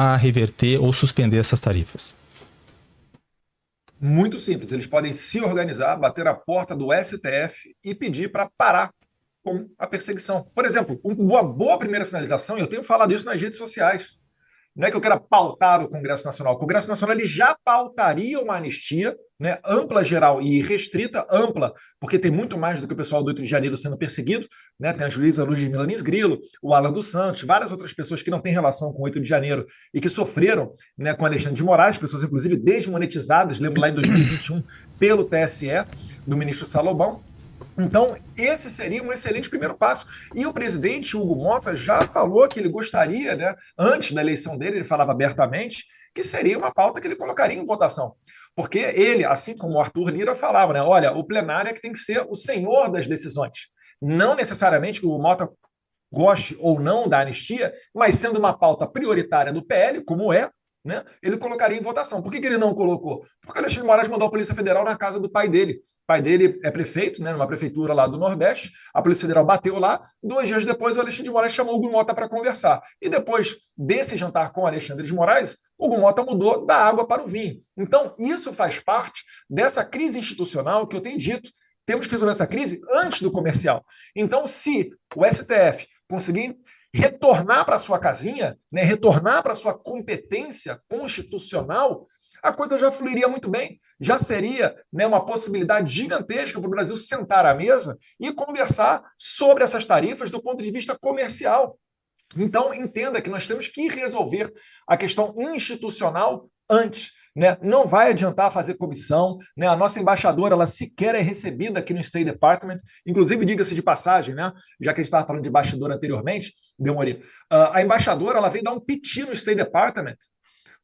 a reverter ou suspender essas tarifas? Muito simples, eles podem se organizar, bater a porta do STF e pedir para parar com a perseguição. Por exemplo, uma boa primeira sinalização, e eu tenho falado isso nas redes sociais, não é que eu queira pautar o Congresso Nacional. O Congresso Nacional ele já pautaria uma anistia, né, ampla, geral e restrita, ampla, porque tem muito mais do que o pessoal do 8 de janeiro sendo perseguido, né, tem a juíza Ludmila Lins Grilo, o Alan dos Santos, várias outras pessoas que não têm relação com o 8 de janeiro e que sofreram, né, com Alexandre de Moraes, pessoas inclusive desmonetizadas, lembro lá em 2021, pelo TSE, do ministro Salomão. Então, esse seria um excelente primeiro passo. E o presidente Hugo Mota já falou que ele gostaria, né, antes da eleição dele, ele falava abertamente, que seria uma pauta que ele colocaria em votação. Porque ele, assim como o Arthur Lira, falava, né, olha, o plenário é que tem que ser o senhor das decisões. Não necessariamente que o Mota goste ou não da anistia, mas sendo uma pauta prioritária do PL, como é, né, ele colocaria em votação. Por que ele não colocou? Porque o Alexandre de Moraes mandou a Polícia Federal na casa do pai dele. O pai dele é prefeito, né, numa prefeitura lá do Nordeste. A Polícia Federal bateu lá. 2 dias depois, o Alexandre de Moraes chamou o Hugo Mota para conversar. E depois desse jantar com o Alexandre de Moraes, o Hugo Mota mudou da água para o vinho. Então, isso faz parte dessa crise institucional que eu tenho dito. Temos que resolver essa crise antes do comercial. Então, se o STF conseguir retornar para sua casinha, né, retornar para sua competência constitucional, a coisa já fluiria muito bem. Já seria, né, uma possibilidade gigantesca para o Brasil sentar à mesa e conversar sobre essas tarifas do ponto de vista comercial. Então, entenda que nós temos que resolver a questão institucional antes. Né? Não vai adiantar fazer comissão, né? A nossa embaixadora ela sequer é recebida aqui no State Department, inclusive diga-se de passagem, né? Já que a gente estava falando de embaixador anteriormente, Demori, a embaixadora ela veio dar um piti no State Department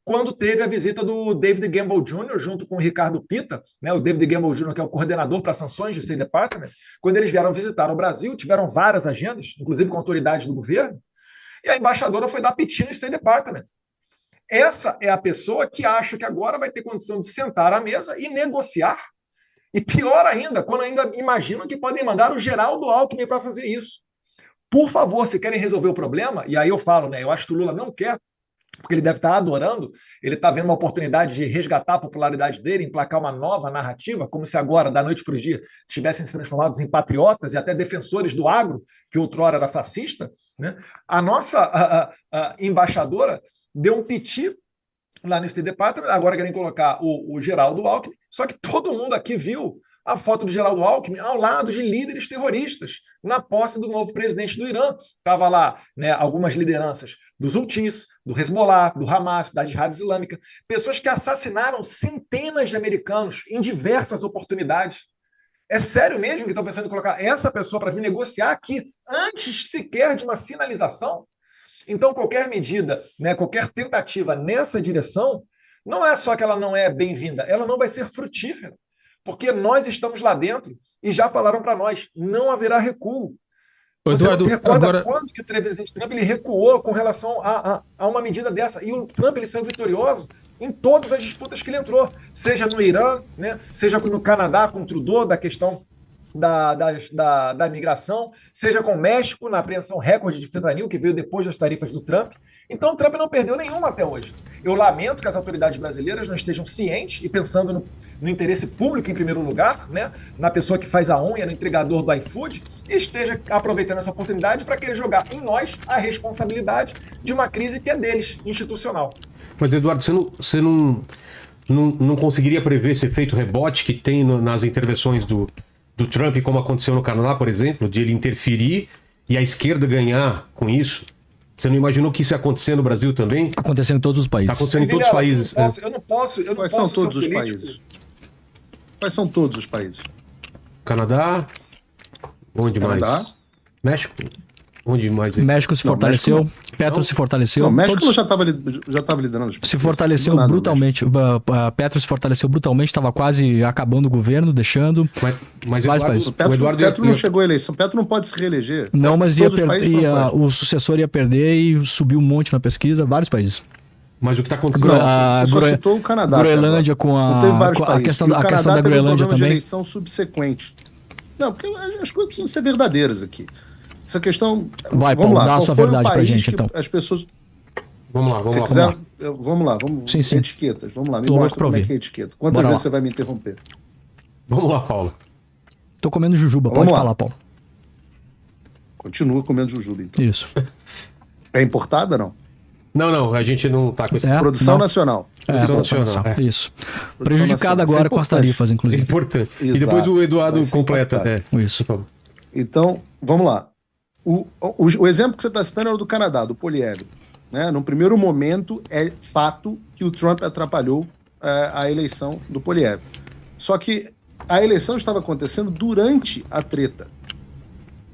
quando teve a visita do David Gamble Jr. junto com o Ricardo Pita, né? O David Gamble Jr., que é o coordenador para sanções do State Department, quando eles vieram visitar o Brasil, tiveram várias agendas, inclusive com autoridades do governo, e a embaixadora foi dar piti no State Department. Essa é a pessoa que acha que agora vai ter condição de sentar à mesa e negociar. E pior ainda, quando ainda imaginam que podem mandar o Geraldo Alckmin para fazer isso. Por favor, se querem resolver o problema, e aí eu falo, né? Eu acho que o Lula não quer, porque ele deve estar adorando, ele está vendo uma oportunidade de resgatar a popularidade dele, emplacar uma nova narrativa, como se agora, da noite para o dia, tivessem se transformados em patriotas e até defensores do agro, que outrora era fascista. Né? A nossa embaixadora deu um piti lá no State Department, agora querem colocar o Geraldo Alckmin, só que todo mundo aqui viu a foto do Geraldo Alckmin ao lado de líderes terroristas, na posse do novo presidente do Irã. Estava lá, né, algumas lideranças dos Houthis, do Hezbollah, do Hamas, da Jihad Islâmica, pessoas que assassinaram centenas de americanos em diversas oportunidades. É sério mesmo que estão pensando em colocar essa pessoa para vir negociar aqui, antes sequer de uma sinalização? Então, qualquer medida, né, qualquer tentativa nessa direção, não é só que ela não é bem-vinda, ela não vai ser frutífera, porque nós estamos lá dentro e já falaram para nós, não haverá recuo. Você Eduardo, não se recorda agora... quando que o presidente Trump ele recuou com relação a uma medida dessa? E o Trump ele saiu vitorioso em todas as disputas que ele entrou, seja no Irã, né, seja no Canadá com o Trudeau, da questão da imigração, seja com o México, na apreensão recorde de fentanil, que veio depois das tarifas do Trump. Então, o Trump não perdeu nenhuma até hoje. Eu lamento que as autoridades brasileiras não estejam cientes e pensando no interesse público em primeiro lugar, né, na pessoa que faz a unha, no entregador do iFood, e esteja aproveitando essa oportunidade para querer jogar em nós a responsabilidade de uma crise que é deles, institucional. Mas, Eduardo, você não conseguiria prever esse efeito rebote que tem nas intervenções do Trump, como aconteceu no Canadá, por exemplo, de ele interferir e a esquerda ganhar com isso? Você não imaginou que isso ia acontecer no Brasil também? Acontecendo em todos os países. Está acontecendo em todos os países. Eu não posso Quais são todos os países? Quais são todos os países? Canadá. Onde Canadá? mais? México. Onde mais? México se fortaleceu. México Petro se fortaleceu. Não, México todos... já estava liderando. Se fortaleceu brutalmente. Petro se fortaleceu brutalmente, estava quase acabando o governo, deixando. Mas Petro não chegou à eleição. Petro não pode se reeleger. Não, mas o sucessor ia perder e subiu um monte na pesquisa, vários países. Mas o que está acontecendo? Você só citou o Canadá. Groenlândia com a questão da Groenlândia também. De eleição subsequente. Não, porque as coisas precisam ser verdadeiras aqui. Essa questão... Vai, Paulo, dá a sua verdade pra gente, então. As pessoas... Vamos lá, Se vamos lá. quiser, Vamos lá. vamos lá, vamos. Sim, sim. Etiquetas, vamos lá. Me Tô louco mostra pra como é ouvir. que é etiqueta. Quantas Bora vezes lá. você vai me interromper? Vamos lá, Paulo. Tô comendo jujuba, Vamos pode lá. falar, Paulo. Continua comendo jujuba, então. Isso. É importada, não? Não, a gente não tá com esse... É? Produção Não. nacional. Produção nacional, nacional. é. Isso. Prejudicado nacional. agora Isso é com as importante. tarifas, É inclusive. importante. E Exato. depois o Eduardo Vai ser completa. impactado. Isso. Por favor. Então, vamos lá. O exemplo que você está citando é o do Canadá, do poliédro. Né? No primeiro momento, é fato que o Trump atrapalhou a eleição do poliédro. Só que a eleição estava acontecendo durante a treta.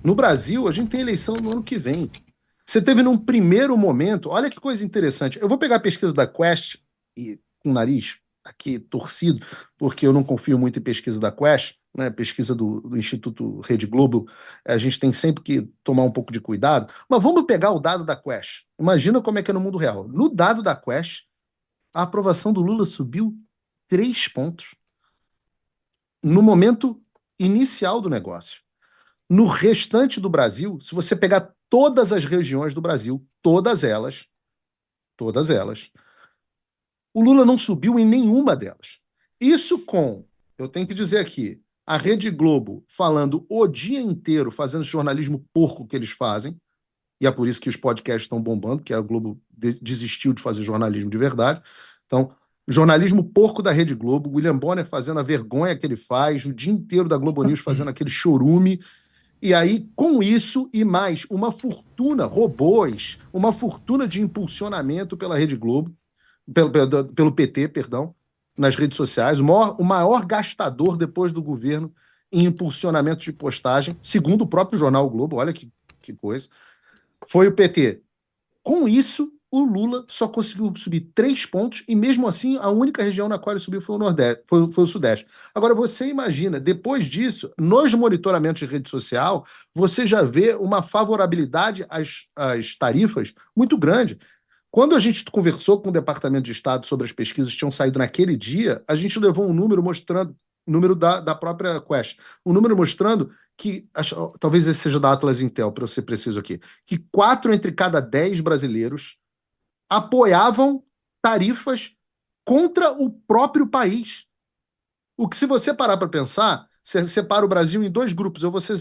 No Brasil, a gente tem eleição no ano que vem. Você teve num primeiro momento, olha que coisa interessante. Eu vou pegar a pesquisa da Quest, e com o nariz aqui torcido, porque eu não confio muito em pesquisa da Quest, né? Pesquisa do Instituto Rede Globo, a gente tem sempre que tomar um pouco de cuidado. Mas vamos pegar o dado da Quest. Imagina como é que é no mundo real. No dado da Quest, a aprovação do Lula subiu 3 pontos no momento inicial do negócio. No restante do Brasil, se você pegar todas as regiões do Brasil, todas elas, o Lula não subiu em nenhuma delas. Isso com, eu tenho que dizer aqui, a Rede Globo falando o dia inteiro, fazendo esse jornalismo porco que eles fazem, e é por isso que os podcasts estão bombando, porque a Globo desistiu de fazer jornalismo de verdade. Então, jornalismo porco da Rede Globo, William Bonner fazendo a vergonha que ele faz, o dia inteiro da Globo News fazendo aquele chorume. E aí, com isso e mais, uma fortuna, robôs, uma fortuna de impulsionamento pela Rede Globo, pelo PT, perdão, nas redes sociais, o maior gastador depois do governo em impulsionamento de postagem, segundo o próprio jornal o Globo, olha que coisa, foi o PT. Com isso, o Lula só conseguiu subir 3 pontos e, mesmo assim, a única região na qual ele subiu foi o Nordeste, foi o Sudeste. Agora, você imagina, depois disso, nos monitoramentos de rede social, você já vê uma favorabilidade às tarifas muito grande. Quando a gente conversou com o Departamento de Estado sobre as pesquisas que tinham saído naquele dia, a gente levou um número mostrando, número da própria Quest, um número mostrando que, talvez esse seja da Atlas Intel, para eu ser preciso aqui, que 4 entre cada 10 brasileiros apoiavam tarifas contra o próprio país. O que, se você parar para pensar, você separa o Brasil em 2 grupos. Eu vou ser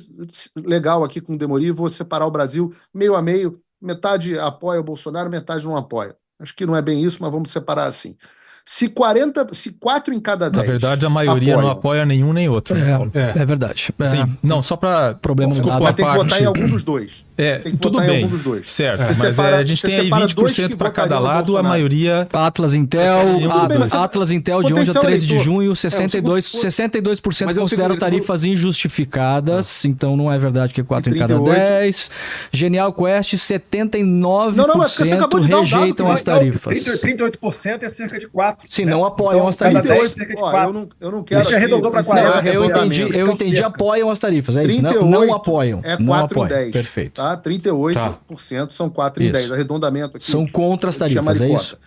legal aqui com o Demori, vou separar o Brasil meio a meio, metade apoia o Bolsonaro, metade não apoia. Acho que não é bem isso, mas vamos separar assim. Se 4 em cada 10... Na verdade, a maioria não apoia nenhum nem outro. É verdade. Assim, não, só para... Problema Desculpa, dado. Mas tem que votar em algum dos dois. Tem que tudo votar em bem, algum dos dois. certo, Você mas separa- a gente você tem aí separa dois 20% que para cada votariam no lado, a Bolsonaro. maioria... Atlas Intel, Tudo bem, mas Atlas Intel de 11 a potencial 13 de eleitor. junho, 62% Mas eu consideram sei que tarifas injustificadas, então não é verdade que é 4 em cada 38. 10. Genial Quest, 79% Não, mas você acabou de dar o dado, rejeitam que as tarifas. 38% é cerca de 4. Sim, não apoiam as cada tarifas. 10 cerca de Ó, 4. eu não quero... Você arredondou pra isso não é 40, Eu arredondamento. entendi, Isso é cerca. apoiam as tarifas, é isso. Não 38 apoiam. É não 4 em apoiam. 10. Perfeito. Tá? 38% são 4 em Isso. 10. Arredondamento aqui. São contra as tarifas, é Chamaricota.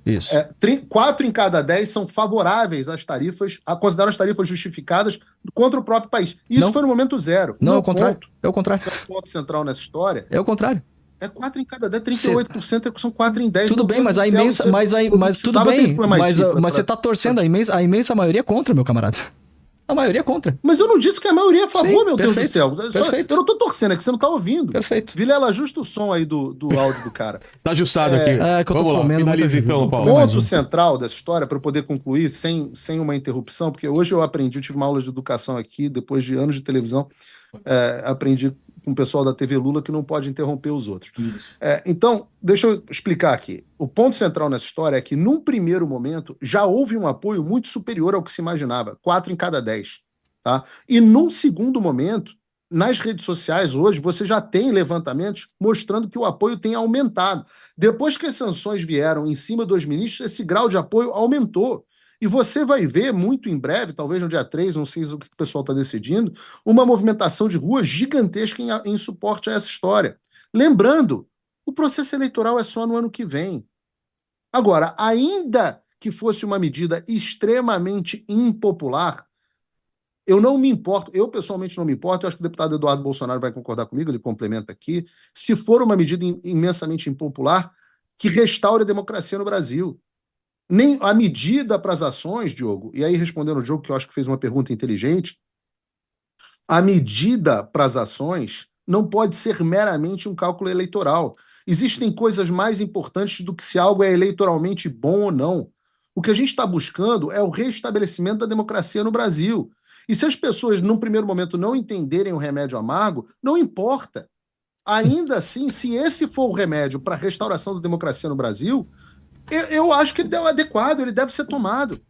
isso? Isso. 4 em cada 10 são favoráveis às tarifas, consideram as tarifas justificadas contra o próprio país. Isso Não. foi no momento zero. Não, é Meu o contrário. ponto, É o contrário. o ponto central nessa história É o contrário. é 4 em cada 10, 38% são 4 em 10. Tudo Meu bem, Deus mas do a céu, imensa, você mas não tudo precisava ter bem, ido pro MIT mas você tá torcendo, a imensa maioria é contra, meu camarada. A maioria é contra. Mas eu não disse que a maioria é a favor, Sim, meu Deus do perfeito, céu. perfeito. Eu não tô torcendo, é que você não tá ouvindo. Perfeito. Vilela, ajusta o som aí do áudio do cara. Tá ajustado aqui. que eu tô Vamos lá, comendo finaliza muita então, jujuba. Paulo. O mais ponto um. central dessa história, para eu poder concluir sem uma interrupção, porque hoje eu tive uma aula de educação aqui, depois de anos de televisão, aprendi com o pessoal da TV Lula que não pode interromper os outros. Então, deixa eu explicar aqui. O ponto central nessa história é que, num primeiro momento, já houve um apoio muito superior ao que se imaginava, 4 em cada 10. Tá? E num segundo momento, nas redes sociais hoje, você já tem levantamentos mostrando que o apoio tem aumentado. Depois que as sanções vieram em cima dos ministros, esse grau de apoio aumentou. E você vai ver muito em breve, talvez no dia 3, não sei o que o pessoal está decidindo, uma movimentação de rua gigantesca em suporte a essa história. Lembrando, o processo eleitoral é só no ano que vem. Agora, ainda que fosse uma medida extremamente impopular, eu não me importo, eu pessoalmente não me importo, eu acho que o deputado Eduardo Bolsonaro vai concordar comigo, ele complementa aqui, se for uma medida imensamente impopular, que restaure a democracia no Brasil. Nem a medida para as ações, Diogo, e aí respondendo o Diogo, que eu acho que fez uma pergunta inteligente, a medida para as ações não pode ser meramente um cálculo eleitoral. Existem coisas mais importantes do que se algo é eleitoralmente bom ou não. O que a gente está buscando é o restabelecimento da democracia no Brasil. E se as pessoas, num primeiro momento, não entenderem o remédio amargo, não importa. Ainda assim, se esse for o remédio para a restauração da democracia no Brasil, eu acho que ele é adequado, ele deve ser tomado.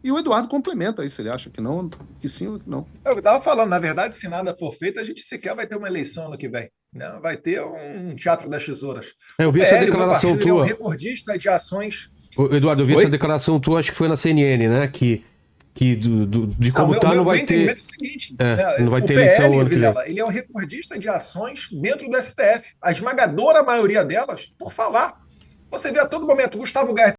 E o Eduardo complementa isso, ele acha que não, que sim ou que não. Eu estava falando, na verdade, se nada for feito, a gente sequer vai ter uma eleição ano que vem. Né? Vai ter um teatro das tesouras. Eu vi essa declaração tua. É um recordista de ações. Eduardo, eu vi essa declaração tua, acho que foi na CNN, né? De como tá, não vai ter. É o seguinte, não vai ter eleição ano que vem. Ele é um recordista de ações dentro do STF. A esmagadora maioria delas, por falar. Você vê a todo momento Gustavo Gaia